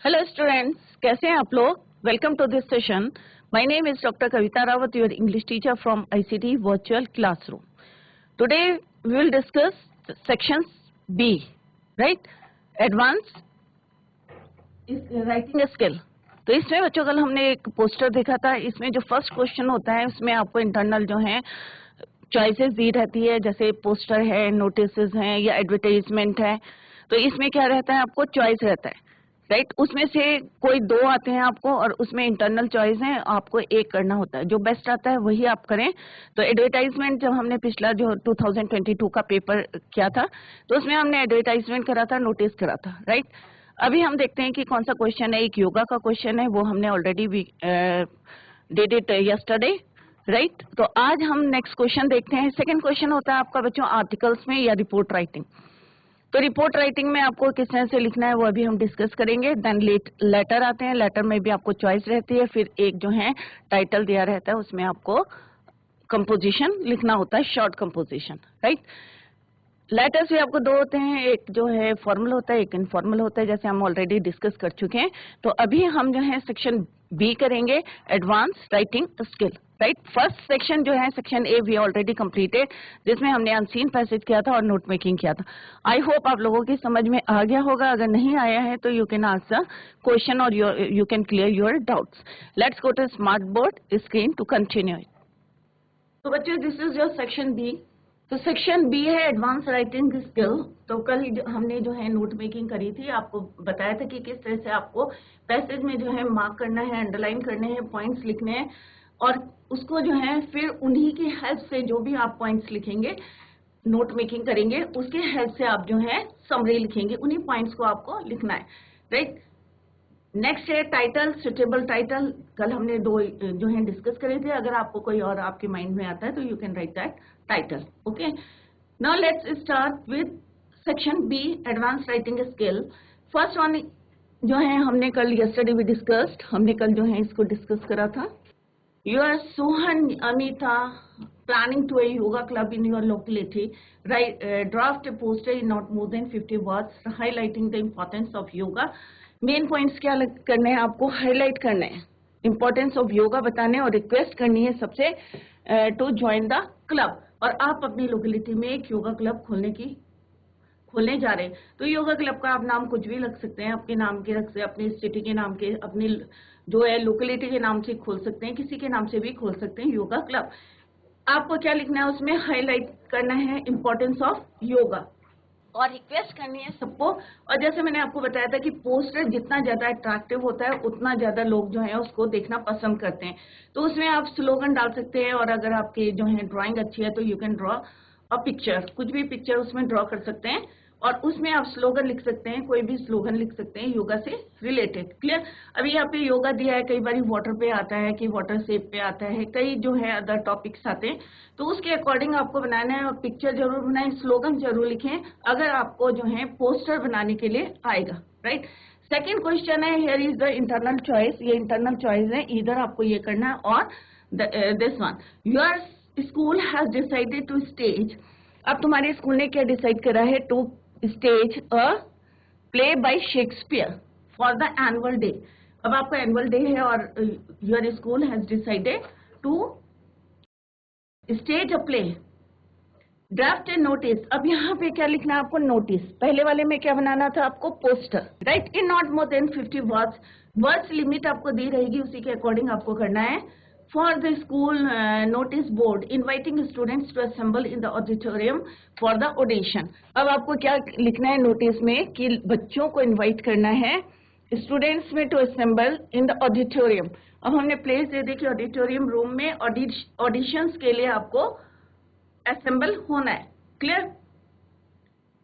Hello students, कैसे हैं आप लोग। Welcome to this session. My name is doctor Kavita Rawat, your English teacher from ICT virtual classroom. Today we will discuss section B, right, advance writing skill. तो इसमें बच्चों कल हमने एक पोस्टर देखा था। इसमें जो फर्स्ट क्वेश्चन होता है उसमें आपको इंटरनल जो है चॉइसेस दी रहती है, जैसे पोस्टर है, नोटिसेस हैं या एडवर्टाइजमेंट है। तो इसमें क्या रहता है, आपको चॉइस रहता है, राइट। उसमें से कोई दो आते हैं आपको और उसमें इंटरनल चॉइस है, आपको एक करना होता है। जो बेस्ट आता है वही आप करें। तो एडवर्टाइजमेंट जब हमने पिछला जो 2022 का पेपर किया था तो उसमें हमने एडवर्टाइजमेंट करा था, नोटिस करा था, राइट। अभी हम देखते हैं कि कौन सा क्वेश्चन है। एक योगा का क्वेश्चन है, वो हमने already did it yesterday, right. तो आज हम नेक्स्ट क्वेश्चन देखते हैं। सेकंड क्वेश्चन होता है आपका बच्चों आर्टिकल्स में या रिपोर्ट राइटिंग। तो रिपोर्ट राइटिंग में आपको किस तरह से लिखना है वो अभी हम डिस्कस करेंगे। देन लेटर आते हैं, लेटर में भी आपको चॉइस रहती है। फिर एक जो है टाइटल दिया रहता है, उसमें आपको कंपोजिशन लिखना होता है, शॉर्ट कंपोजिशन, राइट। लेटर्स भी आपको दो होते हैं, एक जो है फॉर्मल होता है, एक इनफॉर्मल होता है, जैसे हम ऑलरेडी डिस्कस कर चुके हैं। तो अभी हम जो है सेक्शन बी करेंगे, advance writing skill, right. First section जो है section A V already completed, जिसमें हमने अनसीन पैसेज किया था और नोट मेकिंग किया था। आई होप आप लोगों की समझ में आ गया होगा। अगर नहीं आया है तो यू कैन आंसर क्वेश्चन और you can clear your doubts. Let's go to smart board screen to continue. तो बच्चों this is your section B. तो सेक्शन बी है एडवांस राइटिंग स्किल। तो कल हमने जो है नोट मेकिंग करी थी, आपको बताया था कि किस तरह से आपको पैसेज में जो है मार्क करना है, अंडरलाइन करने हैं, पॉइंट्स लिखने हैं और उसको जो है फिर उन्हीं की हेल्प से जो भी आप पॉइंट्स लिखेंगे, नोट मेकिंग करेंगे, उसके हेल्प से आप जो है समरी लिखेंगे, उन्हीं पॉइंट्स को आपको लिखना है, राइट। नेक्स्ट है टाइटल, सुटेबल टाइटल। कल हमने दो जो है डिस्कस करे थे। अगर आपको कोई और आपके माइंड में आता है तो you can write that title, okay. Now let's start with section B, advance writing skill. First one जो है हमने कल यस्टरडे भी डिस्कस्ड, हमने कल जो है इसको डिस्कस करा था। Your Suhan Amita planning to a yoga club in your locality. Draft a poster in not more than 50 words highlighting the importance of yoga. Main points क्या करने हैं आपको, हाईलाइट करने हैं, इंपॉर्टेंस ऑफ योगा बताने और रिक्वेस्ट करनी है सबसे टू ज्वाइन द क्लब। और आप अपनी लोकेलिटी में एक योगा क्लब खोलने जा रहे हैं। तो योगा क्लब का आप नाम कुछ भी रख सकते हैं, अपने नाम के रख सकते हैं, अपनी सिटी के नाम के, अपनी जो है लोकेलिटी के नाम से खोल सकते हैं, किसी के नाम से भी खोल सकते हैं योगा क्लब। आपको क्या लिखना है उसमें, हाईलाइट करना है इंपॉर्टेंस ऑफ योगा और रिक्वेस्ट करनी है सबको। और जैसे मैंने आपको बताया था कि पोस्टर जितना ज्यादा अट्रैक्टिव होता है उतना ज्यादा लोग जो है उसको देखना पसंद करते हैं। तो उसमें आप स्लोगन डाल सकते हैं और अगर आपकी जो है ड्राइंग अच्छी है तो you can draw a picture, कुछ भी पिक्चर उसमें ड्रॉ कर सकते हैं और उसमें आप स्लोगन लिख सकते हैं, कोई भी स्लोगन लिख सकते हैं योगा से रिलेटेड, क्लियर। अभी यहाँ पे योगा दिया है, कई बार वाटर पे आता है कि वाटर शेप पे आता है, कई जो है अदर टॉपिक्स आते हैं, तो उसके अकॉर्डिंग आपको बनाना है और पिक्चर जरूर बनाएं, स्लोगन जरूर लिखें अगर आपको जो है पोस्टर बनाने के लिए आएगा, राइट। सेकेंड क्वेश्चन है, here is the internal choice. ये इंटरनल चॉइस है, इधर आपको ये करना है और this one, your school has decided to stage. अब तुम्हारे स्कूल ने क्या डिसाइड करा है, to stage a play by Shakespeare for the annual day. अब आपका एनुअल डे है और your school has decided to stage a play. Draft a notice. अब यहाँ पे क्या लिखना है आपको, नोटिस। पहले वाले में क्या बनाना था आपको, poster, right. In not more than 50 words, words limit आपको दी रहेगी, उसी के अकॉर्डिंग आपको करना है। For the school notice board inviting students to assemble in the auditorium for the audition. अब आपको क्या लिखना है नोटिस में कि बच्चों को इन्वाइट करना है, स्टूडेंट्स में to assemble in the auditorium. अब हमने प्लेस दे दी कि ऑडिटोरियम रूम में ऑडिशंस के लिए आपको असेंबल होना है, क्लियर।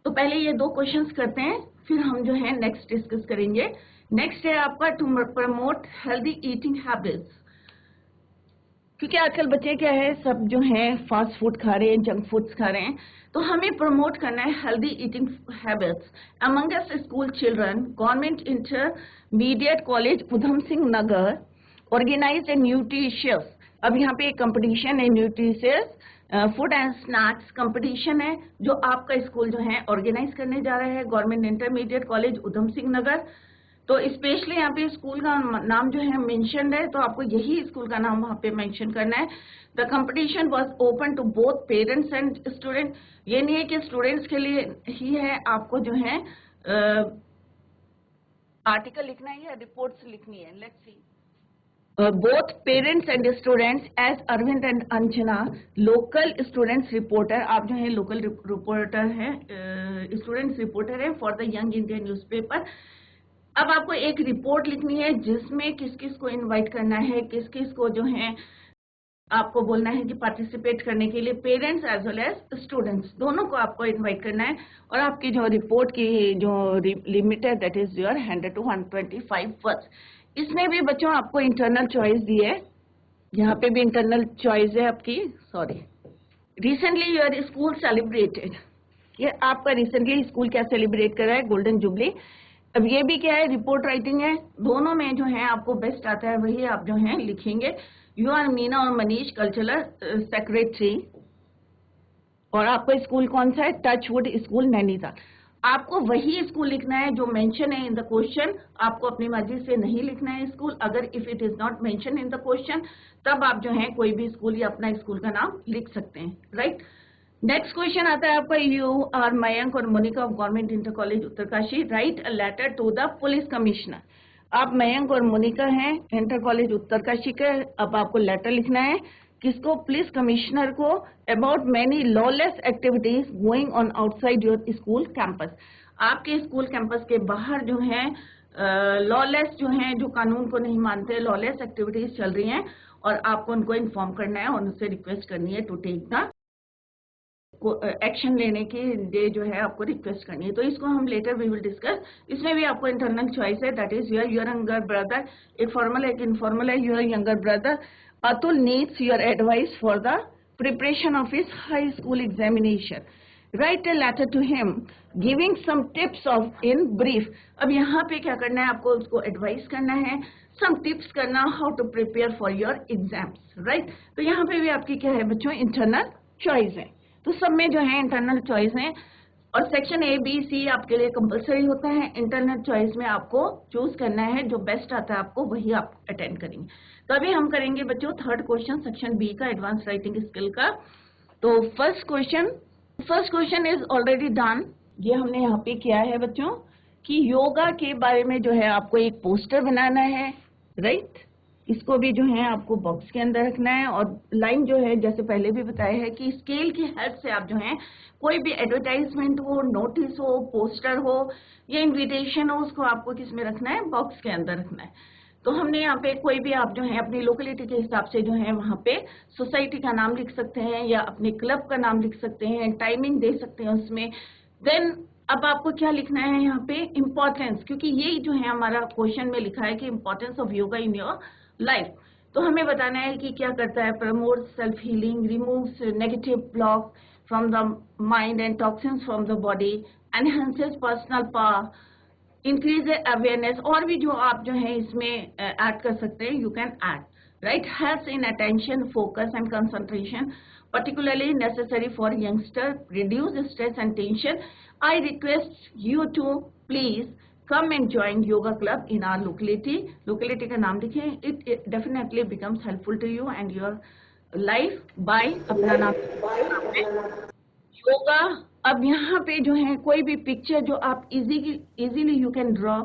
तो पहले ये दो क्वेश्चंस करते हैं, फिर हम जो है नेक्स्ट डिस्कस करेंगे। नेक्स्ट है आपका to promote healthy eating habits. क्योंकि आजकल बच्चे क्या है, सब जो है फास्ट फूड खा रहे हैं, जंक फूड्स खा रहे हैं, तो हमें प्रमोट करना है healthy eating habits amongst school children. Government intermediate college Udham Singh Nagar organise a nutritious. अब यहाँ पे एक कंपटीशन है, nutritious food and snacks competition है, जो आपका स्कूल जो है ऑर्गेनाइज करने जा रहा है, government intermediate college Udham Singh नगर। तो स्पेशली यहाँ पे स्कूल का नाम जो है मेंशन है, तो आपको यही स्कूल का नाम वहाँ पे मेंशन करना है। The competition was open to both parents and student. ये नहीं है कि स्टूडेंट्स के लिए ही है, आपको जो है आर्टिकल लिखना है या रिपोर्ट्स लिखनी है। Let's see. Both parents and students as Arvind and Anjana local students reporter, आप जो है local reporter हैं, students reporter है for the Young Indian newspaper। अब आपको एक रिपोर्ट लिखनी है जिसमें किस किस को इनवाइट करना है, किस किस को जो है आपको बोलना है कि पार्टिसिपेट करने के लिए, parents as well as students दोनों को आपको इनवाइट करना है। और आपकी जो रिपोर्ट की जो लिमिट है that is your 100 to 125 words. इसमें भी बच्चों आपको इंटरनल चॉइस दी है, यहाँ पे भी इंटरनल चॉइस है आपकी। Sorry, recently your school celebrated, ये आपका रिसेंटली स्कूल क्या सेलिब्रेट कर रहा है, गोल्डन जुबली। अब ये भी क्या है, रिपोर्ट राइटिंग है, दोनों में जो है आपको बेस्ट आता है वही आप जो है लिखेंगे। यू आर मीना और मनीष कल्चरल सेक्रेटरी, और आपका स्कूल कौन सा है, टचवुड स्कूल नैनीताल। आपको वही स्कूल लिखना है जो मेंशन है इन द क्वेश्चन, आपको अपनी मर्जी से नहीं लिखना है स्कूल। अगर if it is not mention in the question तब आप जो है कोई भी स्कूल या अपना स्कूल का नाम लिख सकते हैं, राइट। नेक्स्ट क्वेश्चन आता है आपका, यू आर मयंक और Monika of government inter college Uttarkashi, write a letter to the police commissioner. आप मयंक और मोनिका हैं इंटर कॉलेज उत्तरकाशी के। अब आपको लेटर लिखना है किसको, पुलिस कमिश्नर को, about many lawless activities going on outside your school campus. आपके स्कूल कैंपस के बाहर जो है लॉलेस जो है, जो कानून को नहीं मानते, लॉलेस एक्टिविटीज चल रही हैं और आपको उनको इन्फॉर्म करना है और उनसे रिक्वेस्ट करनी है टू टेक द एक्शन लेने की डे जो है आपको रिक्वेस्ट करनी है। तो इसको हम लेटर वी विल डिस्कस। इसमें भी आपको इंटरनल चॉइस है, that is your younger brother, एक फॉर्मल है एक इनफॉर्मल है। Your younger brother Atul needs your advice for the preparation of his high school examination, write a letter to him giving some tips of in brief. अब यहाँ पे क्या करना है, आपको उसको एडवाइस करना है, सम टिप्स करना, how to prepare for your exams, right. तो यहाँ पे भी आपकी क्या है बच्चों, इंटरनल चॉइस है। तो सब में जो है इंटरनल चॉइस है, और सेक्शन ए बी सी आपके लिए कंपलसरी होता है। इंटरनल चॉइस में आपको चूज करना है, जो बेस्ट आता है आपको वही आप अटेंड करेंगे। तो अभी हम करेंगे बच्चों थर्ड क्वेश्चन सेक्शन बी का, एडवांस राइटिंग स्किल का। तो first question is already done. ये हमने यहाँ पे किया है बच्चों कि योगा के बारे में जो है आपको एक पोस्टर बनाना है, राइट। इसको भी जो है आपको बॉक्स के अंदर रखना है, और लाइन जो है जैसे पहले भी बताया है कि स्केल की हेल्प से आप जो है कोई भी एडवर्टाइजमेंट हो, नोटिस हो, पोस्टर हो या इन्विटेशन हो, उसको आपको किस में रखना है, बॉक्स के अंदर रखना है। तो हमने यहाँ पे कोई भी आप जो है अपनी लोकेलिटी के हिसाब से जो है वहाँ पे सोसाइटी का नाम लिख सकते हैं या अपने क्लब का नाम लिख सकते हैं, टाइमिंग दे सकते हैं उसमें। देन अब आपको क्या लिखना है यहाँ पे, इम्पोर्टेंस, क्योंकि यही जो है हमारा क्वेश्चन में लिखा है कि importance of yoga in your life. तो हमें बताना है कि क्या करता है, promote self healing, removes negative block from the mind and toxins from the body, enhances personal power, increase awareness. और भी जो आप जो है इसमें ऐड कर सकते हैं, you can add, right. Helps in attention, focus and concentration, particularly necessary for youngster, reduce stress and tension. I request you to please come and join yoga club in our locality. Locality का नाम लिखें, it definitely becomes helpful to you and your life by अपना नाम योगा। अब यहाँ पे जो है कोई भी पिक्चर जो आप इजीली यू कैन ड्रॉ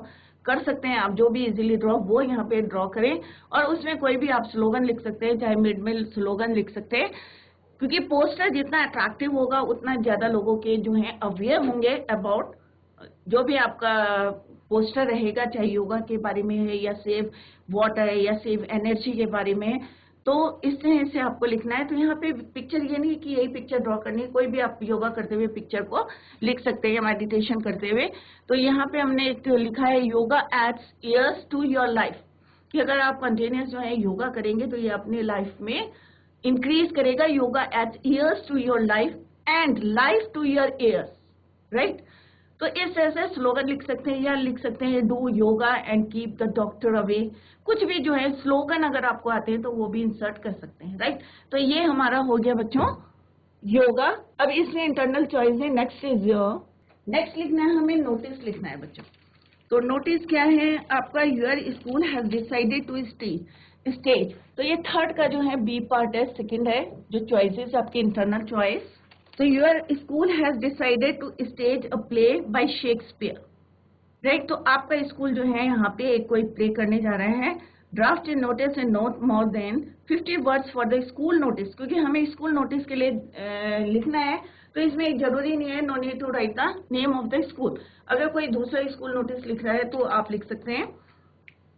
कर सकते हैं, आप जो भी इजीली ड्रॉ वो यहाँ पे ड्रॉ करें, और उसमें कोई भी आप स्लोगन लिख सकते हैं, चाहे मिड में स्लोगन लिख सकते हैं, क्योंकि पोस्टर जितना अट्रैक्टिव होगा उतना ज्यादा लोगों के जो है अवेयर होंगे अबाउट जो भी आपका पोस्टर रहेगा, चाहे योगा के बारे में है या सेव वाटर है या सेव एनर्जी के बारे में है। तो इस तरह से आपको लिखना है। तो यहाँ पे पिक्चर ये नहीं कि यही पिक्चर ड्रॉ करनी है, कोई भी आप योगा करते हुए पिक्चर को लिख सकते हैं या मेडिटेशन करते हुए। तो यहाँ पे हमने एक लिखा है, yoga adds years to your life, कि अगर आप कंटिन्यूस जो है योगा करेंगे तो ये अपने लाइफ में इंक्रीज करेगा। Yoga adds years to your life and life to your years, right. तो इस तरह से स्लोगन लिख सकते हैं, या लिख सकते हैं do yoga and keep the doctor away. कुछ भी जो है स्लोगन अगर आपको आते हैं तो वो भी इंसर्ट कर सकते हैं, राइट। तो ये हमारा हो गया बच्चों योगा। अब इसमें इंटरनल चॉइस है, नेक्स्ट इज योर, नेक्स्ट लिखना है हमें, नोटिस लिखना है बच्चों। तो नोटिस क्या है आपका, your school has decided to stage. तो ये थर्ड का जो है बी पार्ट है, सेकंड है जो चॉइसेस आपके इंटरनल चॉइस। तो your school has decided to stage a play by Shakespeare, right. तो आपका स्कूल जो है यहाँ पे एक कोई प्ले करने जा रहा है। Draft in notice and note more than 50 words for the school notice, क्योंकि हमें स्कूल नोटिस के लिए लिखना है, तो इसमें जरूरी नहीं है, no need to write the name of the school. अगर कोई दूसरा स्कूल नोटिस लिख रहा है तो आप लिख सकते हैं,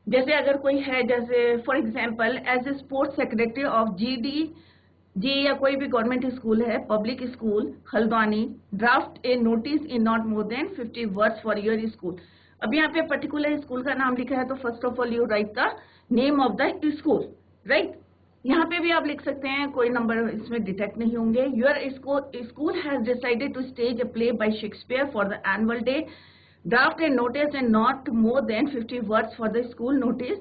जैसे अगर कोई है, जैसे for example as a sports secretary of जी या कोई भी गवर्नमेंट स्कूल है, public school Haldwani, draft a notice in not more than 50 words for your school. अब यहाँ पे पर्टिकुलर स्कूल का नाम लिखा है, तो first of all you right the name of the school, right. यहाँ पे भी आप लिख सकते हैं, कोई नंबर इसमें डिटेक्ट नहीं होंगे। Your school has decided to stage a play by Shakespeare for the annual day, draft a notice and not more than 50 words for the school notice,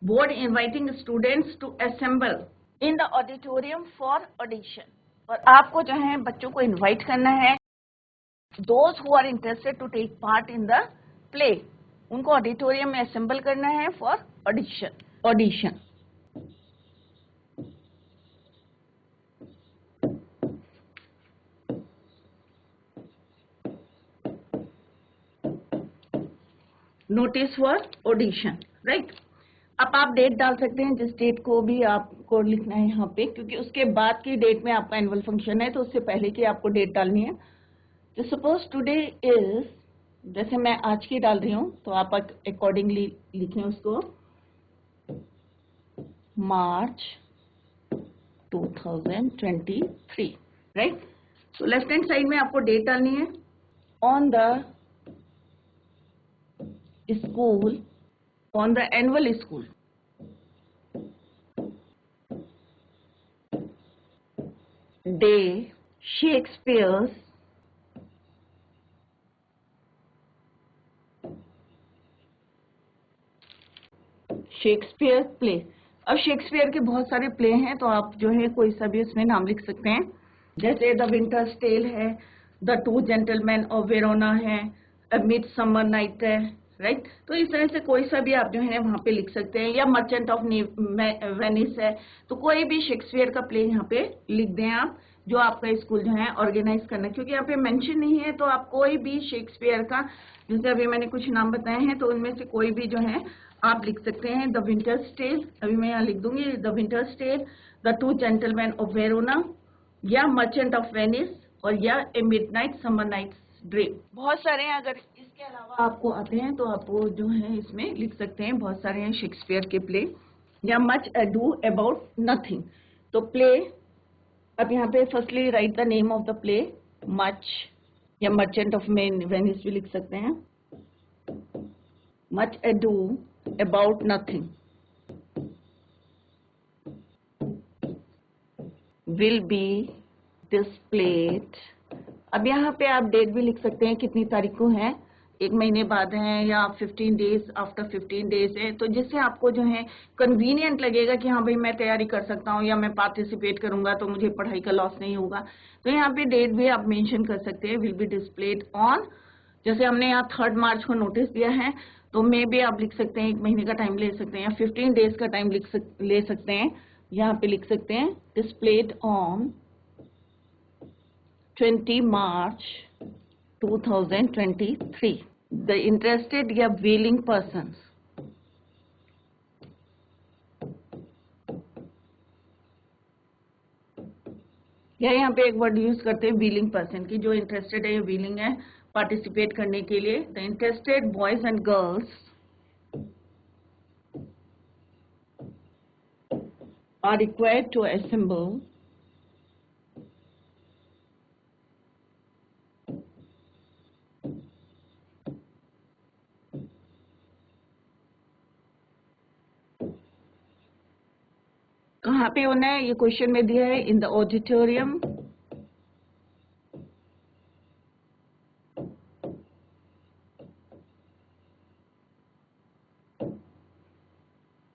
board inviting students to assemble in the auditorium for audition. और आपको जो है बच्चों को invite करना है, those who are interested to take part in the play, उनको auditorium में असेंबल करना है for audition. Notice for audition, right. अब आप डेट डाल सकते हैं, जिस डेट को भी आपको लिखना है यहाँ पे, क्योंकि उसके बाद की डेट में आपका एनुअल फंक्शन है, तो उससे पहले की आपको डेट डालनी है। तो सपोज टुडे इज, जैसे मैं आज की डाल रही हूँ, तो आप अकॉर्डिंगली लिखें उसको, मार्च 2023, राइट। तो लेफ्ट हैंड साइड में आपको डेट डालनी है। On the school, on the annual school day, Shakespeare's Shakespeare play. अब शेक्सपियर के बहुत सारे प्ले हैं, तो आप जो है कोई सा भी उसमें नाम लिख सकते हैं, जैसे द विंटर्स टेल है, the two gentleman of Verona है, अ मिडसमर नाइट है, राइट। तो इस तरह से कोई सा भी आप जो है वहां पे लिख सकते हैं, या मर्चेंट ऑफ वेनिस है। तो कोई भी शेक्सपियर का प्ले यहाँ पे लिख दें आप, जो आपका स्कूल जो है ऑर्गेनाइज करना, क्योंकि यहाँ पे मेंशन नहीं है, तो आप कोई भी शेक्सपियर का, जैसे अभी मैंने कुछ नाम बताए हैं, तो उनमें से कोई भी जो है आप लिख सकते हैं। द विंटर्स टेल, अभी मैं यहाँ लिख दूंगी, the winter's tale, the two gentleman of Verona, या मर्चेंट ऑफ वेनिस, और या a midnight summer night dream. बहुत सारे हैं, अगर इसके अलावा आपको आते हैं तो आप वो जो है इसमें लिख सकते हैं, बहुत सारे हैं शेक्सपियर के प्ले, या मच अडू अबाउट नथिंग। तो प्ले, अब यहाँ पे firstly right the name of the play, much, या मर्चेंट ऑफ वेनिस भी लिख सकते हैं, much ado about nothing will be displayed। अब यहाँ पे आप डेट भी लिख सकते हैं, कितनी तारीख को है, 1 महीने बाद है, या 15 डेज आफ्टर 15 डेज है, तो जिससे आपको जो है कन्वीनियंट लगेगा कि हाँ भाई मैं तैयारी कर सकता हूँ, या मैं पार्टिसिपेट करूंगा तो मुझे पढ़ाई का लॉस नहीं होगा। तो यहाँ पे डेट भी आप मेंशन कर सकते हैं, विल बी डिस्प्लेड ऑन, जैसे हमने यहाँ 3 मार्च को नोटिस दिया है, तो मे भी आप लिख सकते हैं 1 महीने का टाइम ले सकते हैं, या 15 डेज का टाइम ले सकते हैं। यहाँ पे लिख सकते हैं displayed on 20 March 2023, the interested या विलिंग पर्सन। या यहाँ पे एक वर्ड यूज करते हैं विलिंग पर्सन की, जो इंटरेस्टेड है या विलिंग है पार्टिसिपेट करने के लिए। The interested boys and girls are required to assemble कहाँ पे होना है, ये क्वेश्चन में दिया है, इन the auditorium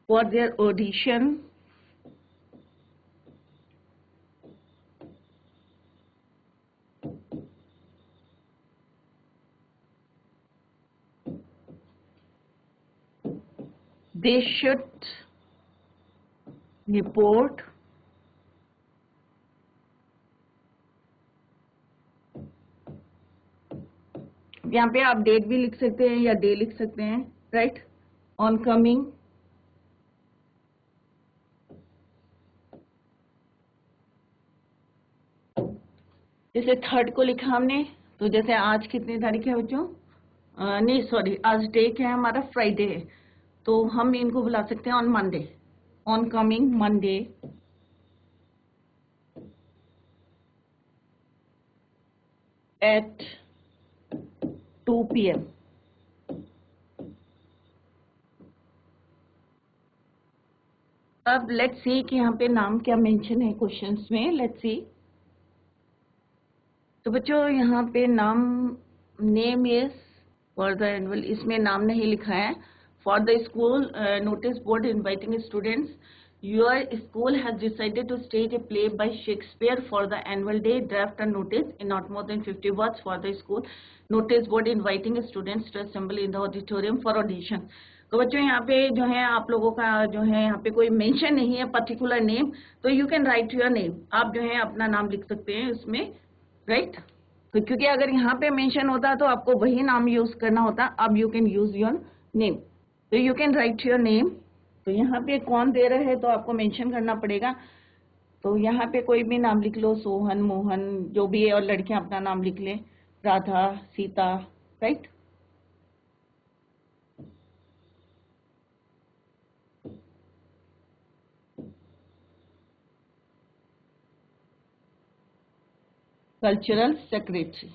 for their audition they should report यहाँ पे आप डेट भी लिख सकते हैं या डे लिख सकते हैं, राइट, ऑन कमिंग जैसे 3rd को लिखा हमने, तो जैसे आज कितनी तारीख है बच्चों, नहीं सॉरी, आज डे क्या है हमारा, फ्राइडे है, तो हम इनको बुला सकते हैं on Monday, on coming Monday at 2 PM। अब लेट्स सी कि यहाँ पे नाम क्या मेंशन है क्वेश्चंस में, लेट्स सी। तो बच्चों यहाँ पे नाम, name is for the annual, इसमें नाम नहीं लिखा है। For the school notice board inviting students, your school has decided to stage a play by Shakespeare for the annual day, draft a notice in not more than 50 words for the school notice board inviting students to assemble in the auditorium for audition. तो बच्चों यहाँ पे जो है आप लोगों का जो है यहाँ पे कोई मेंशन नहीं है पर्टिकुलर नेम, तो you can write your name, आप जो है अपना नाम लिख सकते हैं उसमें, राइट। तो क्योंकि अगर यहाँ पे मेंशन होता तो आपको वही नाम यूज करना होता, अब you can use your name, तो you can write your name. तो यहाँ पे कौन दे रहे हैं तो आपको मेंशन करना पड़ेगा, तो यहाँ पे कोई भी नाम लिख लो, सोहन, मोहन, जो भी है, और लड़कियां अपना नाम लिख लें, Radha, Sita, right. Cultural secretary,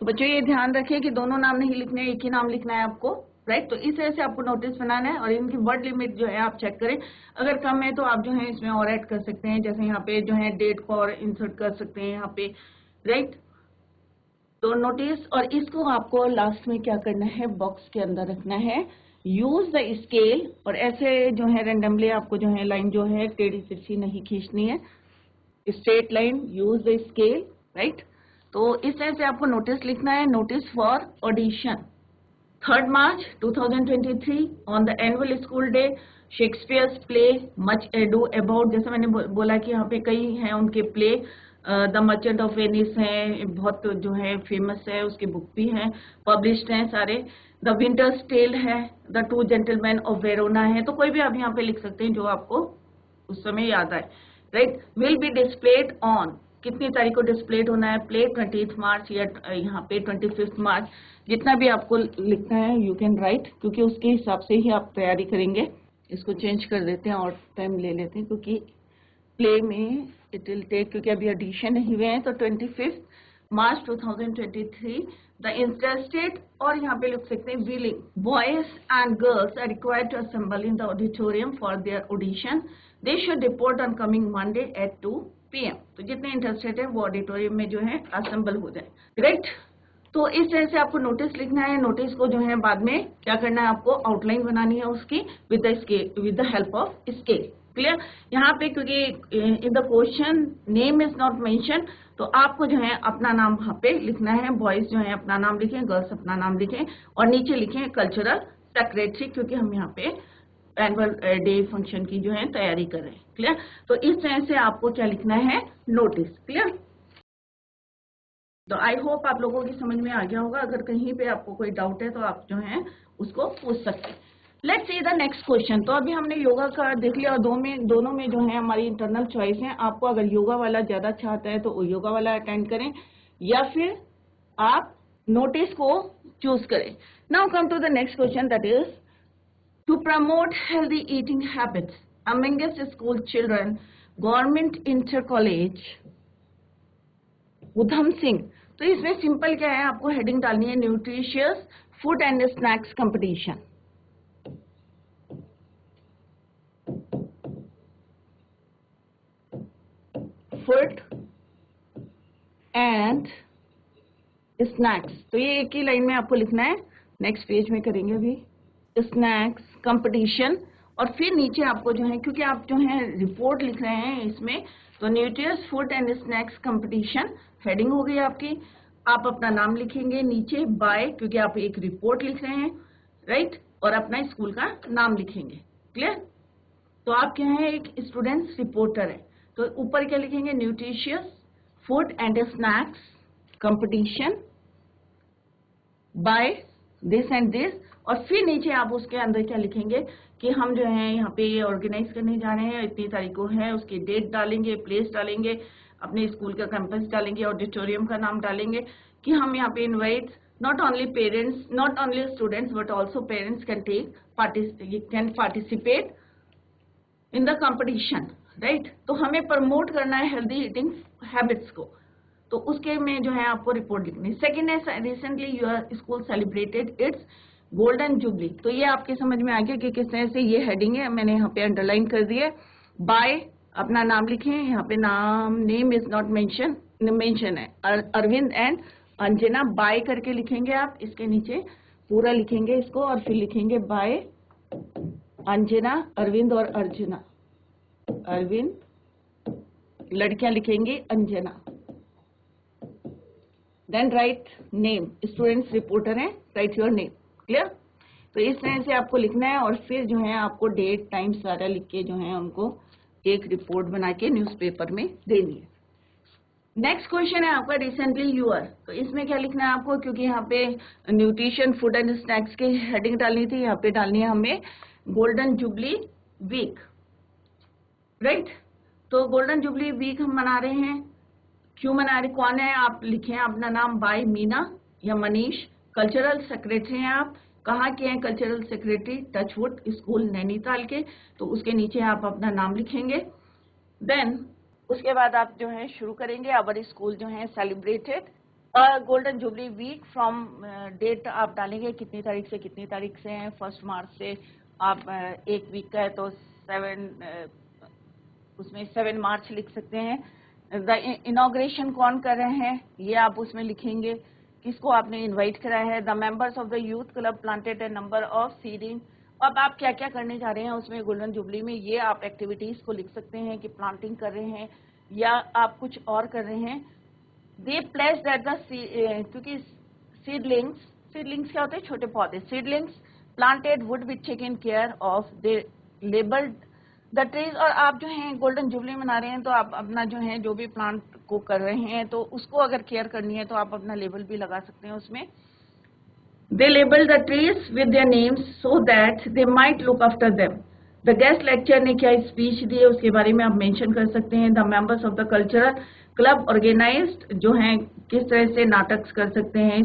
तो बच्चों ये ध्यान रखिए कि दोनों नाम नहीं लिखने, एक ही नाम लिखना है आपको, राइट। तो इस तरह से आपको नोटिस बनाना है, और इनकी वर्ड लिमिट जो है आप चेक करें, अगर कम है तो आप जो है इसमें और ऐड कर सकते हैं, जैसे यहाँ पे जो है डेट को और इंसर्ट कर सकते हैं यहाँ पे, राइट। तो नोटिस, और इसको आपको लास्ट में क्या करना है, बॉक्स के अंदर रखना है, यूज द स्केल, और ऐसे जो है रेंडमली आपको जो है लाइन जो है टेढ़ी तिरछी नहीं खींचनी है, straight line, use the scale, right. तो इस तरह से आपको नोटिस लिखना है, notice for audition 3rd March 2023 on the annual school day, Shakespeare's play much edu about, जैसे मैंने बोला कि यहाँ पे कई हैं उनके play, the merchant of Venice है, बहुत जो है फेमस है, उसकी बुक भी है, पब्लिश्ड हैं सारे, द विंटर्स टेल है, द 2 जेंटलमैन ऑफ वेरोना है, तो कोई भी आप यहाँ पे लिख सकते हैं जो आपको उस समय याद आए, right. Will be displayed on, कितनी तारीख को डिस्प्लेड होना है, प्ले 20th मार्च या यहाँ पे 25th मार्च, जितना भी आपको लिखना है यू कैन राइट, क्योंकि उसके हिसाब से ही आप तैयारी करेंगे। इसको चेंज कर देते हैं और टाइम ले लेते हैं, क्योंकि प्ले में इट विल टेक, क्योंकि अभी एडिशन नहीं हुए हैं, तो 25th मार्च 2023 द इंटरेस्टेड, और यहाँ पे लिख सकते हैं willing boys and girls are required to assemble in the auditorium for their audition, they should report on coming Monday at 2 PM। तो जितने इंटरेस्टेड है वो ऑडिटोरियम में जो है असेंबल हो जाए, राइट। तो इस तरह से आपको नोटिस लिखना है, नोटिस को जो है बाद में क्या करना है, आपको आउटलाइन बनानी है उसकी with the scale, with the help of scale, clear. यहाँ पे क्योंकि इन the question name is not mention, तो आपको जो है अपना नाम वहाँ पे लिखना है, बॉयज जो है अपना नाम लिखें, गर्ल्स अपना नाम लिखें, और नीचे लिखें कल्चरल सेक्रेटरी, क्योंकि हम यहाँ पे एनुअल डे फंक्शन की जो है तैयारी कर रहे हैं, क्लियर। तो इस तरह से आपको क्या लिखना है, नोटिस, क्लियर। तो आई होप आप लोगों की समझ में आ गया होगा, अगर कहीं पे आपको कोई डाउट है तो आप जो है उसको पूछ सकते हैं। Let's see the next question. तो अभी हमने योगा का देख लिया, और दोनों में जो है हमारी इंटरनल चॉइस है, आपको अगर योगा वाला ज्यादा अच्छा आता है तो वो योगा वाला अटेंड करें, या फिर आप नोटिस को चूज करें। Now come to the next question, that is to promote healthy eating habits amongst school children, government inter college Udham Singh. तो इसमें सिंपल क्या है, आपको हेडिंग डालनी है, nutritious food and snacks competition, food and snacks. तो ये एक ही लाइन में आपको लिखना है, नेक्स्ट पेज में करेंगे अभी, स्नैक्स कंपटीशन, और फिर नीचे आपको जो है, क्योंकि आप जो है रिपोर्ट लिख रहे हैं इसमें, तो nutritious food and snacks competition heading हो गई आपकी। आप अपना नाम लिखेंगे नीचे बाय, क्योंकि आप एक रिपोर्ट लिख रहे हैं, राइट, और अपना स्कूल का नाम लिखेंगे। क्लियर? तो आप क्या है, एक स्टूडेंट्स रिपोर्टर है, तो ऊपर क्या लिखेंगे, nutritious food and snacks competition by this and this. और फिर नीचे आप उसके अंदर क्या लिखेंगे कि हम जो है यहाँ पे ये ऑर्गेनाइज करने जा रहे हैं, इतनी तारीख को है, उसकी डेट डालेंगे, प्लेस डालेंगे, अपने स्कूल का कैंपस डालेंगे, ऑडिटोरियम का नाम डालेंगे कि हम यहाँ पे invite not only parents, not only students, but also parents can participate in the competition, right? तो हमें प्रमोट करना है हेल्दी ईटिंग हैबिट्स को, तो उसके में जो है आपको रिपोर्ट लिखनी है। सेकेंड है, recently your school celebrated it's golden jubilee. तो ये आपके समझ में आ गया कि किस तरह से ये हेडिंग है, मैंने यहाँ पे अंडरलाइन कर दिया। बाय, अपना नाम लिखें, यहाँ पे नेम इज नॉट मेंशन है, अरविंद एंड अंजना, बाय करके लिखेंगे आप, इसके नीचे पूरा लिखेंगे इसको, और फिर लिखेंगे बाय अंजना, अरविंद और अर्जुना, अरविंद, लड़कियां लिखेंगी Anjana. Then write name, students reporter हैं, राइट योर नेम। क्लियर? तो इस तरह से आपको लिखना है, और फिर जो है आपको डेट टाइम सारा लिख के जो है उनको एक रिपोर्ट बना के न्यूज़पेपर में देनी है। नेक्स्ट क्वेश्चन है आपका रिसेंटली यूर। तो इसमें क्या लिखना है आपको, क्योंकि यहाँ पे न्यूट्रिशन फूड एंड स्नैक्स की हेडिंग डालनी थी, यहाँ पे डालनी है हमें गोल्डन जुबली वीक, राइट। तो गोल्डन जुबली वीक हम मना रहे हैं, क्यों मना रहे, कौन है, आप लिखें अपना नाम, बाय मीना या मनीष, कल्चरल सेक्रेटरी हैं आप, कहाँ के हैं cultural secretary, Touchwood school Nainital के, तो उसके नीचे आप अपना नाम लिखेंगे। देन उसके बाद आप जो है शुरू करेंगे, आवर स्कूल जो है celebrated golden jubilee week from date आप डालेंगे कितनी तारीख से कितनी तारीख से हैं, 1 मार्च से आप एक वीक का है तो 7 मार्च लिख सकते हैं। द इनॉग्रेशन कौन कर रहे हैं ये आप उसमें लिखेंगे, किसको आपने इनवाइट करा है। The members of the youth club planted A number of seeding. अब आप क्या क्या करने जा रहे हैं उसमें गोल्डन जुबली में, ये आप एक्टिविटीज को लिख सकते हैं कि प्लांटिंग कर रहे हैं या आप कुछ और कर रहे हैं। दे प्लेस दैट द, क्योंकि सीडलिंग्स क्या होते हैं, छोटे पौधे, seedlings planted would be taken care of, they labelled the trees. और आप जो है गोल्डन जुबली मना रहे हैं तो आप अपना जो है जो भी प्लांट को कर रहे हैं तो उसको अगर केयर करनी है तो आप अपना लेबल भी लगा सकते हैं उसमें। They labeled the trees with their names so that they might look after them. The guest lecturer ने क्या स्पीच दी है उसके बारे में आप मेंशन कर सकते हैं। The members of the cultural club organized जो हैं किस तरह से नाटक कर सकते हैं,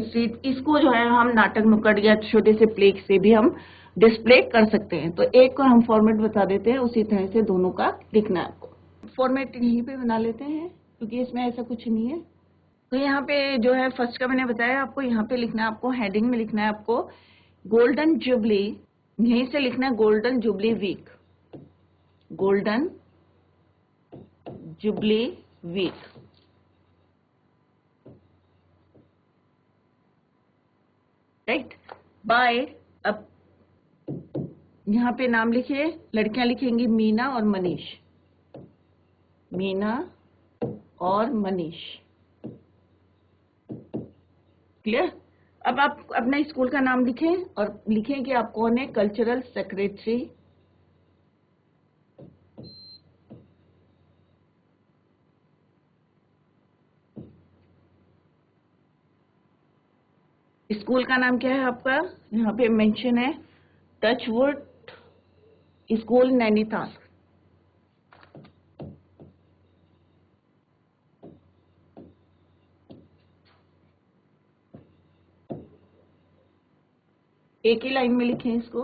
इसको जो है हम नाटक नुक्कड़ या छोटे से प्ले से भी हम डिस्प्ले कर सकते हैं। तो एक को हम फॉर्मेट बता देते हैं, उसी तरह से दोनों का लिखना है आपको। फॉर्मेट यहीं पे बना लेते हैं क्योंकि इसमें ऐसा कुछ नहीं है। तो यहाँ पे जो है फर्स्ट का मैंने बताया आपको, यहाँ पे लिखना है आपको, हेडिंग में लिखना है आपको गोल्डन जुबली, यहीं से लिखना है golden jubilee week, golden jubilee week, right. By, अब यहाँ पे नाम लिखिए, लड़कियां लिखेंगी मीना और मनीष, मीना और मनीष। क्लियर? अब आप अपने स्कूल का नाम लिखें और लिखें कि आप कौन है, कल्चरल सेक्रेटरी, स्कूल का नाम क्या है आपका, यहाँ पे मेंशन है टचवुड स्कूल नैनीताल। एक ही लाइन में लिखें इसको,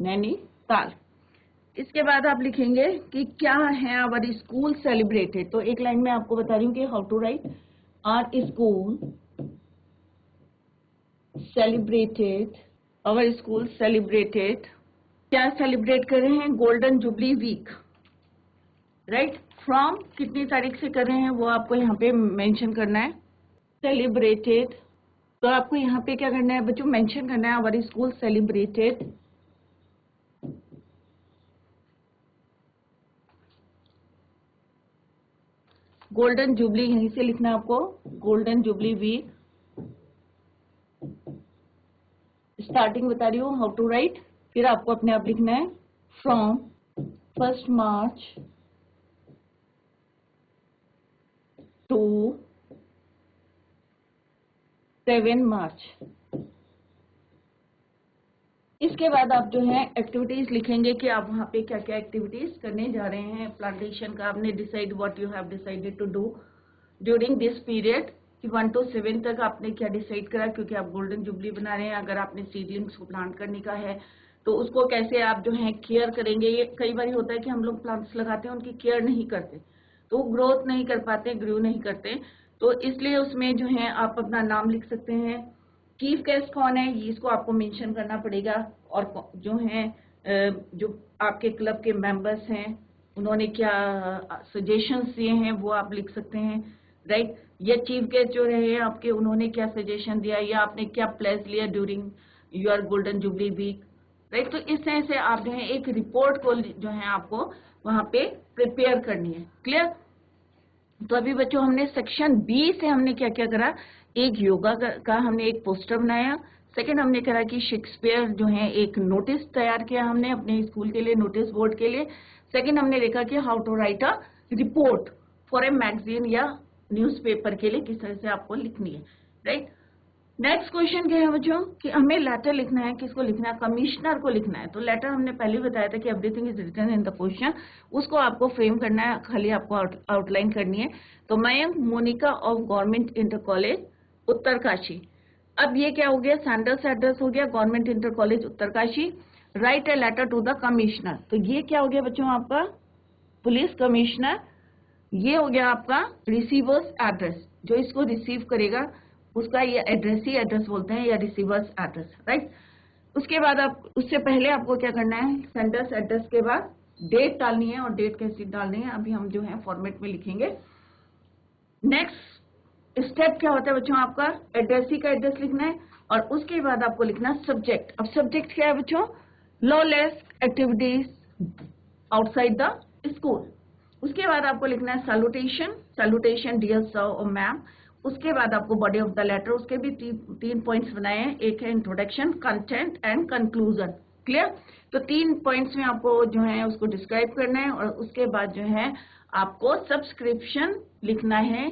नैनीताल। इसके बाद आप लिखेंगे कि क्या है आवर स्कूल सेलिब्रेटेड। तो एक लाइन में आपको बता रही हूँ कि how to write, our school celebrated, our school celebrated, क्या सेलिब्रेट कर रहे हैं, golden jubilee week, right. From कितनी तारीख से कर रहे हैं वो आपको यहाँ पे मेंशन करना है, सेलिब्रेटेड तो आपको यहाँ पे क्या करना है बच्चों, मेंशन करना है our school celebrated golden jubilee, यहीं से लिखना है आपको गोल्डन जुबली वीक। स्टार्टिंग बता रही हूँ हाउ टू राइट, फिर आपको अपने आप लिखना है फ्रॉम 1 मार्च टू 7 मार्च। इसके बाद आप जो है एक्टिविटीज लिखेंगे कि आप वहाँ पे क्या क्या एक्टिविटीज करने जा रहे हैं। प्लांटेशन का आपने decide what you have decided to do during this period कि 1 to 7 तक आपने क्या डिसाइड करा, क्योंकि आप गोल्डन जुबली बना रहे हैं। अगर आपने सीडलिंग्स को प्लांट करने का है तो उसको कैसे आप जो है केयर करेंगे। ये कई बार होता है कि हम लोग प्लांट्स लगाते हैं उनकी केयर नहीं करते तो वो ग्रोथ नहीं कर पाते, ग्रो नहीं करते। तो इसलिए उसमें जो है आप अपना नाम लिख सकते हैं। चीफ गेस्ट कौन है ये इसको आपको मेंशन करना पड़ेगा, और जो है जो आपके क्लब के मेंबर्स हैं उन्होंने क्या सजेशंस दिए हैं वो आप लिख सकते हैं, राइट। या चीफ गेस्ट जो रहे हैं आपके उन्होंने क्या सजेशन दिया या आपने क्या प्लेस लिया during your golden jubilee week, right. तो इस तरह से आप जो है एक रिपोर्ट को जो है आपको वहां पे प्रिपेयर करनी है। क्लियर। तो अभी बच्चों हमने सेक्शन बी से हमने क्या क्या करा, एक योगा का हमने एक पोस्टर बनाया। सेकंड हमने करा कि शेक्सपियर जो है एक नोटिस तैयार किया हमने अपने स्कूल के लिए, नोटिस बोर्ड के लिए। सेकंड हमने देखा कि how to write a report for a magazine या न्यूज़पेपर के लिए किस तरह से आपको लिखनी है, राइट। नेक्स्ट क्वेश्चन क्या है बच्चों कि हमें लेटर लिखना है। किसको लिखना है, कमिश्नर को लिखना है। तो लेटर हमने पहले बताया था कि everything is written in the question, उसको आपको फ्रेम करना है, खाली आपको आउटलाइन करनी है। तो Mayank Monika of government inter college Uttarkashi. अब ये क्या हो गया, सैंडल्स एड्रेस हो गया, government inter college Uttarkashi. Write a letter to the commissioner, तो ये क्या हो गया बच्चों आपका पुलिस कमिश्नर। ये हो गया आपका रिसीवर्स एड्रेस, जो इसको रिसीव करेगा उसका ये एड्रेस ही एड्रेस बोलते हैं या रिसीवर्स एड्रेस, राइट। उसके बाद आप उससे पहले आपको क्या करना है, सेंडर्स एड्रेस के बाद डेट डालनी है, और डेट कैसी डालनी है अभी हम जो है फॉर्मेट में लिखेंगे। नेक्स्ट स्टेप क्या होता है बच्चों, आपका एड्रेसी का एड्रेस लिखना है, और उसके बाद आपको लिखना सब्जेक्ट। अब सब्जेक्ट क्या है बच्चों, lawless activities outside the school. उसके बाद आपको लिखना है सैल्यूटेशन, सैल्यूटेशन डियर सर और मैम। उसके बाद आपको बॉडी ऑफ द लेटर, उसके भी 3 पॉइंट्स बनाए हैं, एक है introduction, content and conclusion. Clear. तो 3 पॉइंट्स में आपको जो है उसको डिस्क्राइब करना है, और उसके बाद जो है आपको सब्सक्रिप्शन लिखना है।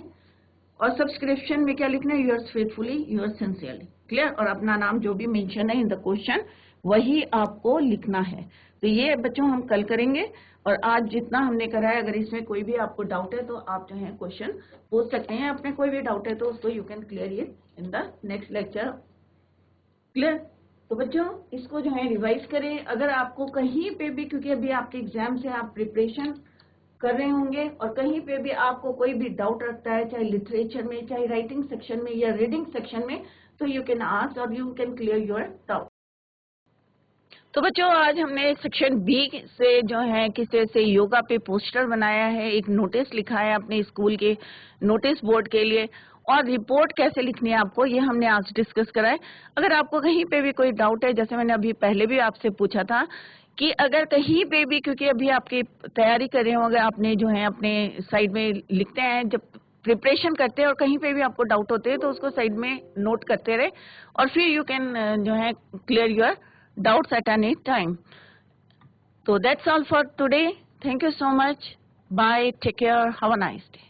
और सब्सक्रिप्शन में क्या लिखना है, yours faithfully, yours sincerely. Clear. और अपना नाम जो भी मेंशन है इन द क्वेश्चन वही आपको लिखना है। तो ये बच्चों हम कल करेंगे, और आज जितना हमने करा है, अगर इसमें कोई भी आपको डाउट है तो आप जो है क्वेश्चन पूछ सकते हैं। अपने कोई भी डाउट है तो उसको you can clear it in the next lecture. Clear. तो बच्चों इसको जो है रिवाइज करें। अगर आपको कहीं पे भी, क्योंकि अभी आपके एग्जाम से आप प्रिपरेशन कर रहे होंगे, और कहीं पे भी आपको कोई भी डाउट रखता है, चाहे लिटरेचर में, चाहे राइटिंग सेक्शन में या रीडिंग सेक्शन में, तो यू कैन आस्क और you can clear your doubt. तो बच्चों आज हमने सेक्शन बी से जो है किस तरह से योगा पे पोस्टर बनाया है, एक नोटिस लिखा है अपने स्कूल के नोटिस बोर्ड के लिए, और रिपोर्ट कैसे लिखनी है आपको ये हमने आज डिस्कस करा है। अगर आपको कहीं पे भी कोई डाउट है, जैसे मैंने अभी पहले भी आपसे पूछा था कि अगर कहीं पे भी, क्योंकि अभी आपकी तैयारी कर रहे होंगे, आपने जो है अपने साइड में लिखते हैं जब प्रिपरेशन करते हैं, और कहीं पे भी आपको डाउट होते हैं तो उसको साइड में नोट करते रहे, और फिर यू कैन जो है clear your doubts at any time. So that's all for today. Thank you so much. Bye. Take care. Have a nice day.